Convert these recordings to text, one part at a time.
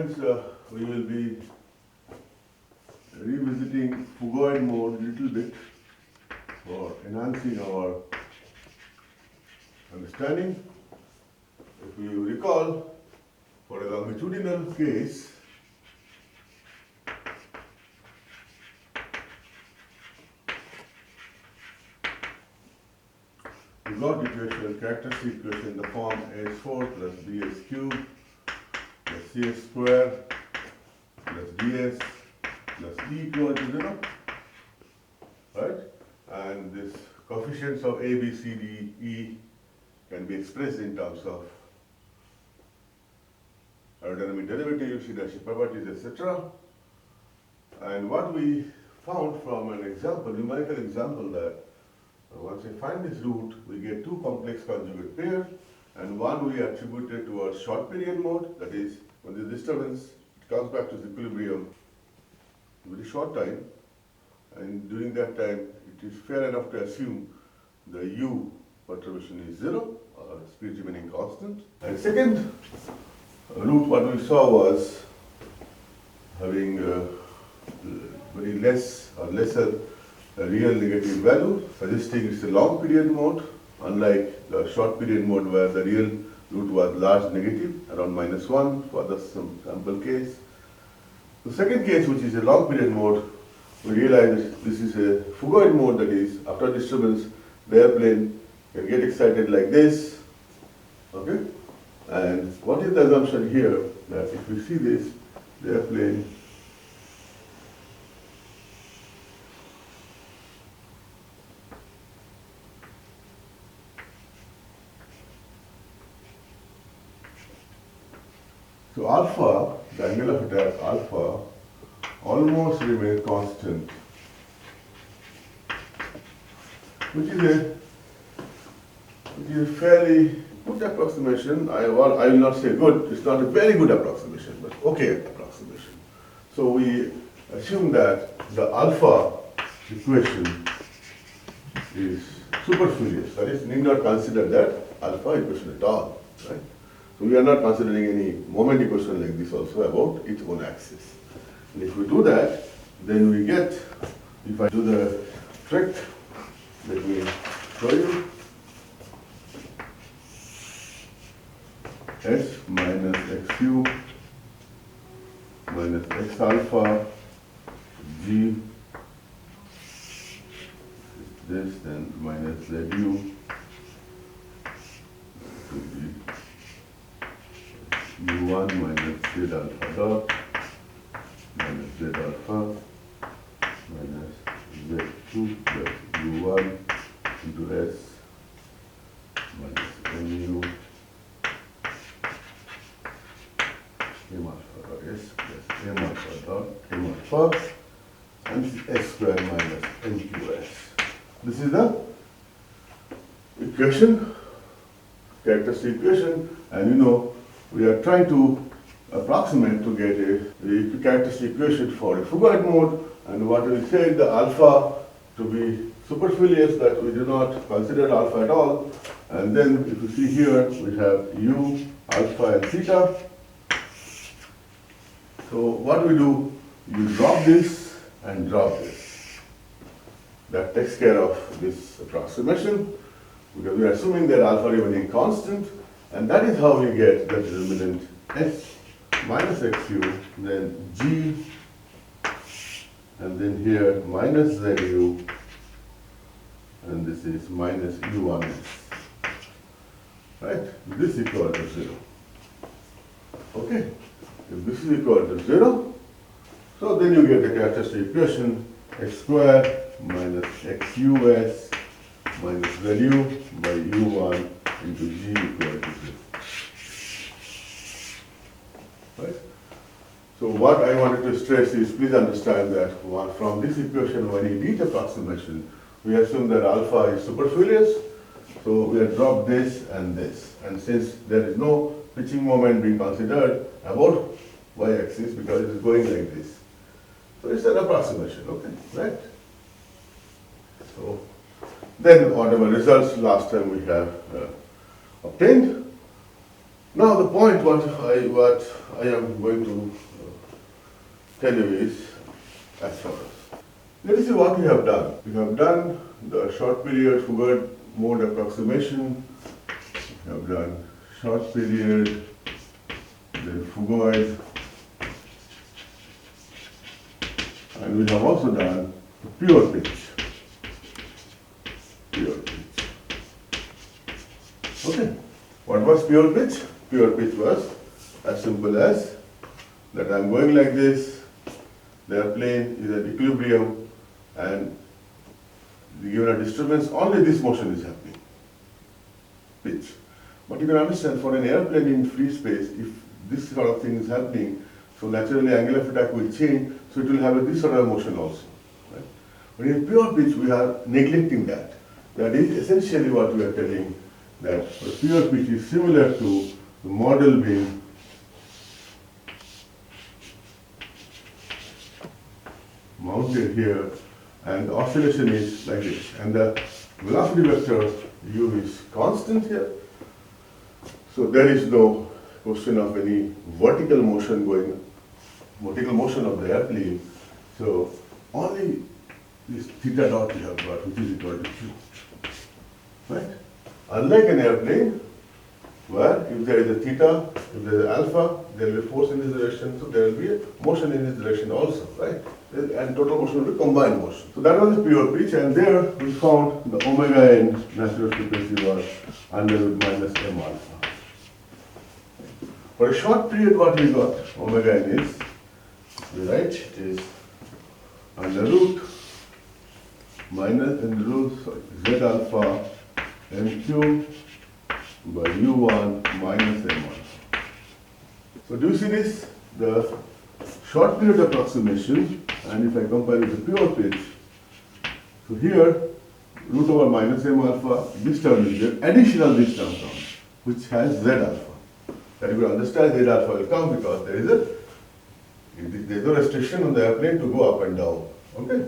students, we will be revisiting phugoid mode a little bit for enhancing our understanding. If you recall, for a longitudinal case, we got equation, characteristic equation in the form as4 plus bs cubed plus cs square plus ds plus e equal to 0, right? And this coefficients of a, b, c, d, e can be expressed in terms of aerodynamic derivatives, leadership properties, etc. And what we found from an example, numerical example, that once we find this root, we get two complex conjugate pairs, and one we attributed towards short period mode, that is, when the disturbance it comes back to the equilibrium in a very short time, and during that time it is fair enough to assume the u perturbation is 0, or speed remaining constant. And second root, what we saw was having very less or lesser real negative value, suggesting it's a long period mode, unlike the short period mode where the real root was large negative, around -1 for the sample case. The second case, which is a long period mode, we realize this is a phugoid mode, that is, after disturbance, the airplane can get excited like this, okay? And what is the assumption here? That if we see this, the airplane so alpha, the angle of attack alpha, almost remains constant, which is a fairly good approximation. I will not say good, it's not a very good approximation, but okay approximation. So we assume that the alpha equation is superfluous, that is, need not consider that alpha equation at all, right? So we are not considering any moment equation like this also about its own axis. And if we do that, then we get, if I do the trick, let me show you, s minus xu minus x alpha g, this, then minus zu u1 minus z alpha dot minus z alpha minus z2 plus u1 into s minus mu m alpha dot s plus m alpha dot m alpha and s square minus mqs. This is the equation, characteristic equation, and you know we are trying to approximate to get a characteristic equation for a phugoid mode, and what we say the alpha to be superfluous, that we do not consider alpha at all. And then if you see here, we have u, alpha and theta. So what we do, you drop this and drop this. That takes care of this approximation, because we are assuming that alpha remaining constant, and that is how we get the determinant s minus xu, then g, and then here minus zu, and this is minus u1s, right? This is equal to 0. Okay, if this is equal to 0, so then you get the characteristic equation x square minus xus minus zu by u1 into g equal to 0. Right? So what I wanted to stress is, please understand that from this equation, when you reach approximation, we assume that alpha is superfluous, so we have dropped this and this. And since there is no pitching moment being considered about y-axis, because it is going like this, so it's an approximation, okay, right? So then whatever results last time we have obtained, Now the point what I am going to tell you is as follows. Let us see what we have done. We have done the short period Fugger mode approximation. We have done short period, then Fugger, and we have also done pure pitch. Pure pitch. Okay. What was pure pitch? Pure pitch was as simple as that I am going like this, the airplane is at equilibrium, and given a disturbance, only this motion is happening. Pitch. But you can understand for an airplane in free space, if this sort of thing is happening, so naturally angle of attack will change, so it will have this sort of motion also. Right? But in pure pitch, we are neglecting that. That is essentially what we are telling, that the pure pitch is similar to the model being mounted here, and the oscillation is like this, and the velocity vector u is constant here. So there is no question of any vertical motion of the airplane. So only this theta dot we have got, which is equal to q. Right? Unlike an airplane, where if there is a theta, if there is alpha, there will be force in this direction, so there will be a motion in this direction also, right? And total motion will be combined motion. So that was the pure pitch, and there we found the omega n natural frequency was under root minus m alpha. For a short period, what we got, omega n is, we write it is under root minus z alpha mq by u1 minus m1. So do you see this? The short period approximation, and if I compare with the pure pitch, so here root over minus m alpha, this term is there, additional this term comes, which has z alpha. That you will understand z alpha will come because there is no restriction on the airplane to go up and down. Okay?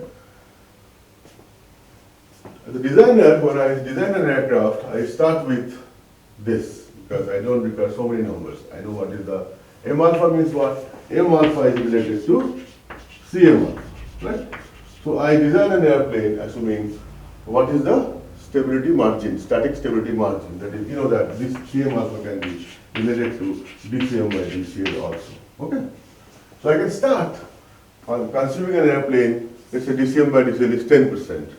As a designer, when I design an aircraft, I start with this because I don't require so many numbers. I know what is the m alpha means what? M alpha is related to Cm alpha, right? So I design an airplane assuming what is the stability margin, static stability margin. That is, you know that this Cm alpha can be related to dCm by dCl also. Okay? So I can start on consuming an airplane, let's say dCm by dCl is 10%.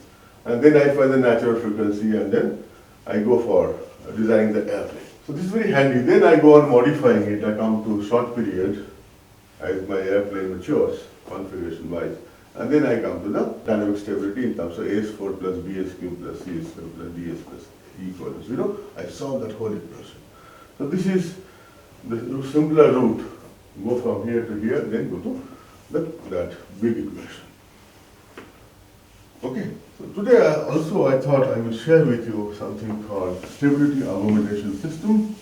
And then I find the natural frequency, and then I go for designing the airplane. So this is very handy. Then I go on modifying it. I come to short period as my airplane matures, configuration wise. And then I come to the dynamic stability in terms of AS4 plus BSQ plus CS2 plus DS plus E equals 0. I solve that whole equation. So this is the simpler route. Go from here to here, then go to that big equation. Okay, so today I thought I will share with you something called stability augmentation system.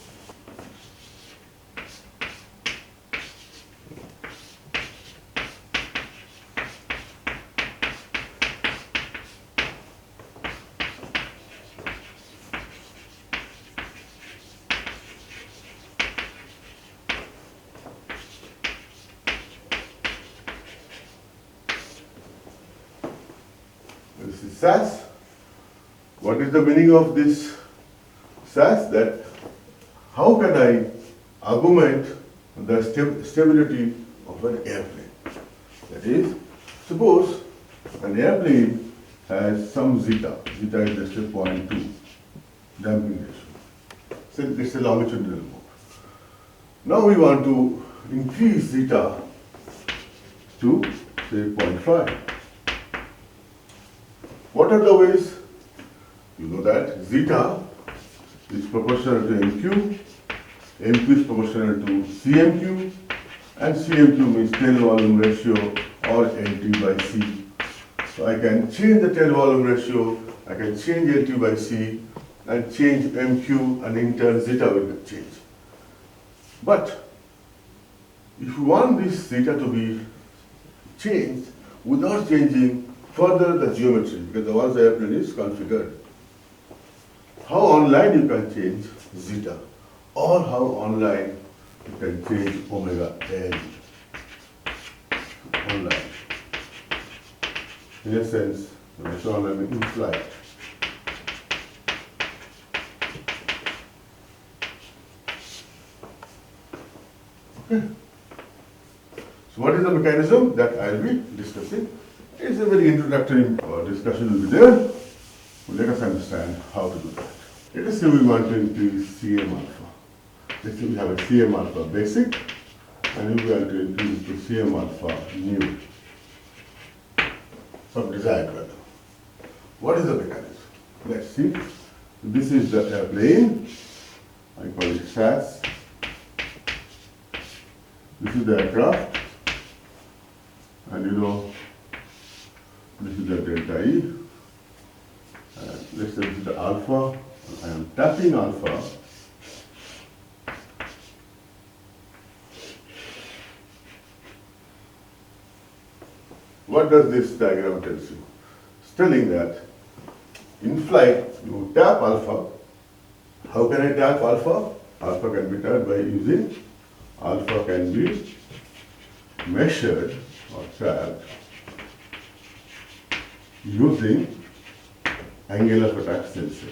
This is SAS. What is the meaning of this SAS? That how can I augment the stability of an airplane? That is, suppose an airplane has some zeta. Zeta is just a 0.2 damping ratio. So it's a longitudinal mode. Now we want to increase zeta to say 0.5. What are the ways? You know that zeta is proportional to MQ, MQ is proportional to CMQ, and CMQ means tail volume ratio or LT by C. So I can change the tail volume ratio, I can change LT by C, and change MQ, and in turn zeta will change. But if you want this zeta to be changed without changing further the geometry, because the once the airplane is configured, how online you can change zeta? or how online you can change omega n online. In a sense, when I say online, I mean in flight. Okay. So what is the mechanism that I will be discussing? It's a very introductory discussion will be there. Let us understand how to do that. Let us say we want to increase Cm alpha. Let's say we have a Cm alpha basic and we want to increase to Cm alpha new, some desired value. What is the mechanism? Let's see. This is the airplane. I call it SAS. This is the aircraft. And you know, this is the delta E. Let's say this is the alpha. I am tapping alpha. What does this diagram tell you? It's telling that in flight you tap alpha. How can I tap alpha? Alpha can be tapped by using, alpha can be measured or trapped using angle of attack sensor.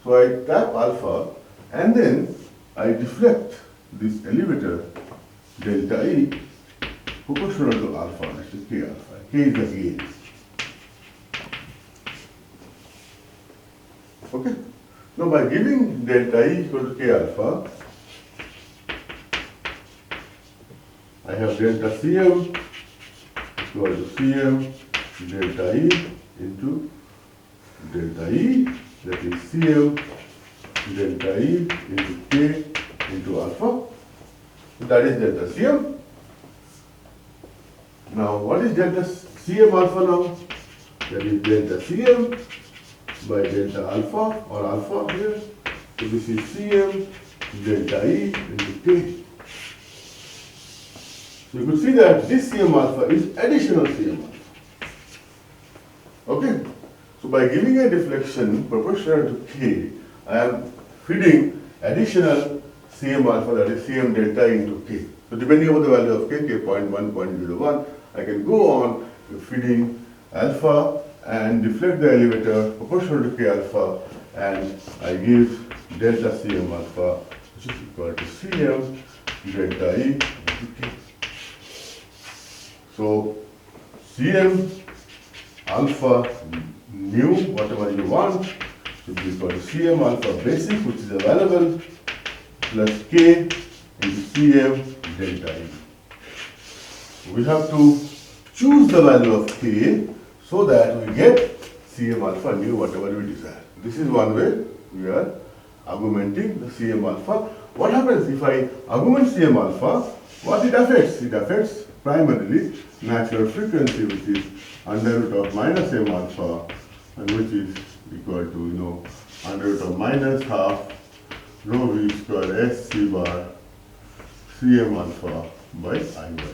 So I tap alpha and then I deflect this elevator delta E proportional to alpha, that is K alpha. K is the gain. Okay. Now by giving delta E equal to K alpha, I have delta Cm equal to Cm delta E into delta E, that is Cm delta E into K into alpha. That is delta Cm. Now what is delta Cm alpha now? That is delta Cm by delta alpha or alpha here. So this is Cm delta E into K. So you could see that this Cm alpha is additional Cm alpha. Okay. So by giving a deflection proportional to K, I am feeding additional Cm alpha, that is Cm delta into K. So depending on the value of K, K 0.1, 0.01, I can go on feeding alpha and deflect the elevator proportional to K alpha, and I give delta Cm alpha, which is equal to Cm delta E into K. So Cm alpha new, whatever you want, should be equal to Cm alpha basic, which is available, plus K into Cm delta E. We have to choose the value of K so that we get Cm alpha new, whatever we desire. This is one way we are augmenting the Cm alpha. What happens if I augment Cm alpha? What it affects? It affects primarily natural frequency, which is under root of minus m alpha, and which is equal to, you know, under root of minus half rho v square s c bar Cm alpha by I bar.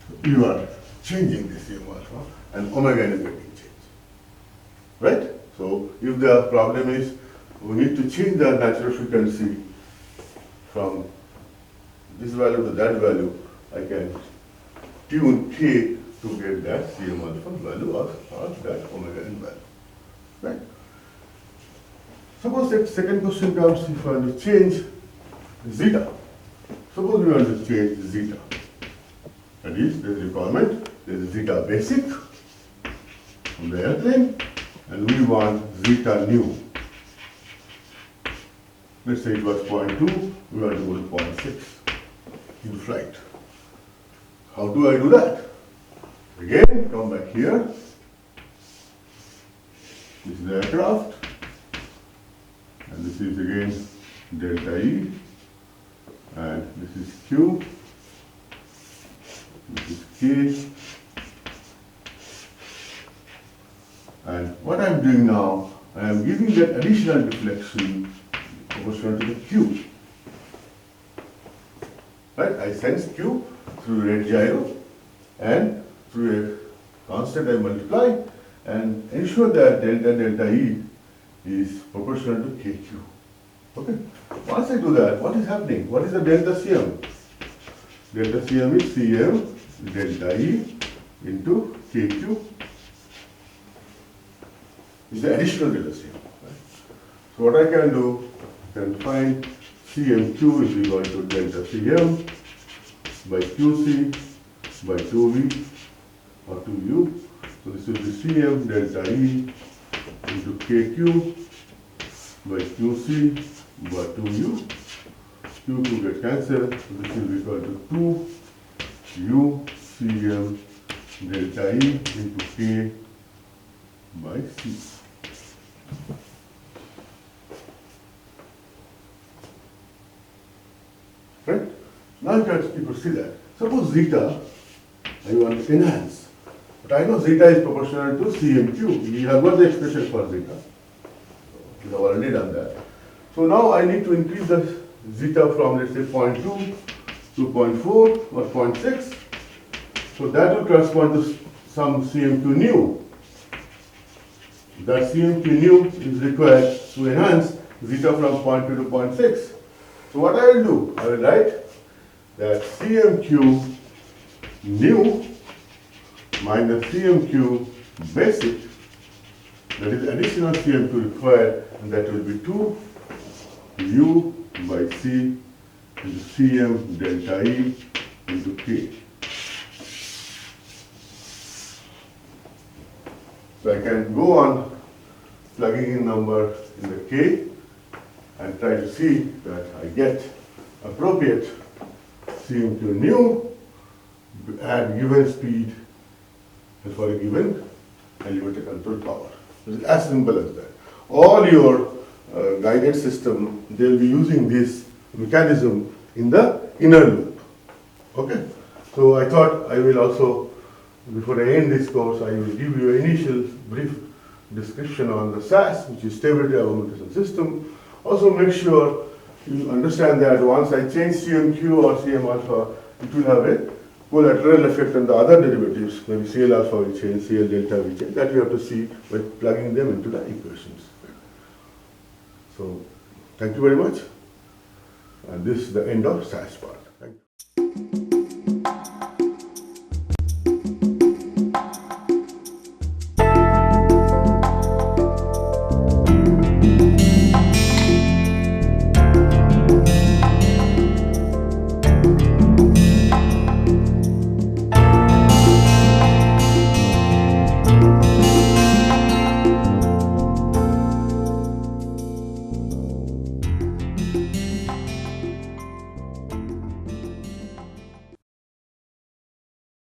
So you are changing the Cm alpha and omega n is getting changed. Right? So if the problem is we need to change the natural frequency from this value to that value, I can tune K to get that Cm alpha value or that omega n value. Right? Suppose that second question comes, if I want to change zeta. Suppose we want to change zeta. That is, there is a requirement, there is zeta basic from the airplane, and we want zeta new. Let's say it was 0.2, we want to go to 0.6 in flight. How do I do that? Again, come back here. This is the aircraft, and this is again delta E, and this is Q, this is K, and what I am doing now, I am giving that additional deflection proportional to the Q. Right? I sense Q through red gyro, and through a constant I multiply and ensure that delta E is proportional to KQ. Okay. Once I do that, what is happening? What is the delta CM? Delta CM is CM delta E into KQ. Is the additional delta CM. Right? So what I can do, I can find CMQ is equal to delta CM by QC by 2V or 2U. So this will be CM delta E into KQ by QC by 2U. Q2 get cancelled, so this will be equal to 2U CM delta E into K by C. Right? Now you can see that. Suppose zeta, I want to enhance. But I know zeta is proportional to CMQ. We have got the expression for zeta. We have already done that. So now I need to increase the zeta from, let's say, 0.2 to 0.4 or 0.6. So that will correspond to some CM2 new. That CM2 new is required to enhance zeta from 0.2 to 0.6. So what I will do, I will write that CMQ new minus CMQ basic, that is additional CM2 required, and that will be 2U by C into CM delta E into K. So I can go on plugging in number in the K and try to see that I get appropriate CM2 new at given speed for a given elevator control power. It's as simple as that. All your guided system, they will be using this mechanism in the inner loop. Okay? So I thought I will also, before I end this course, I will give you an initial brief description on the SAS, which is stability augmentation system. Also make sure you understand that once I change CMQ or CM alpha, it will have a collateral effect on the other derivatives. Maybe CL alpha will change, CL delta will change. That you have to see by plugging them into the equations. So thank you very much. And this is the end of SAS part. Thank you.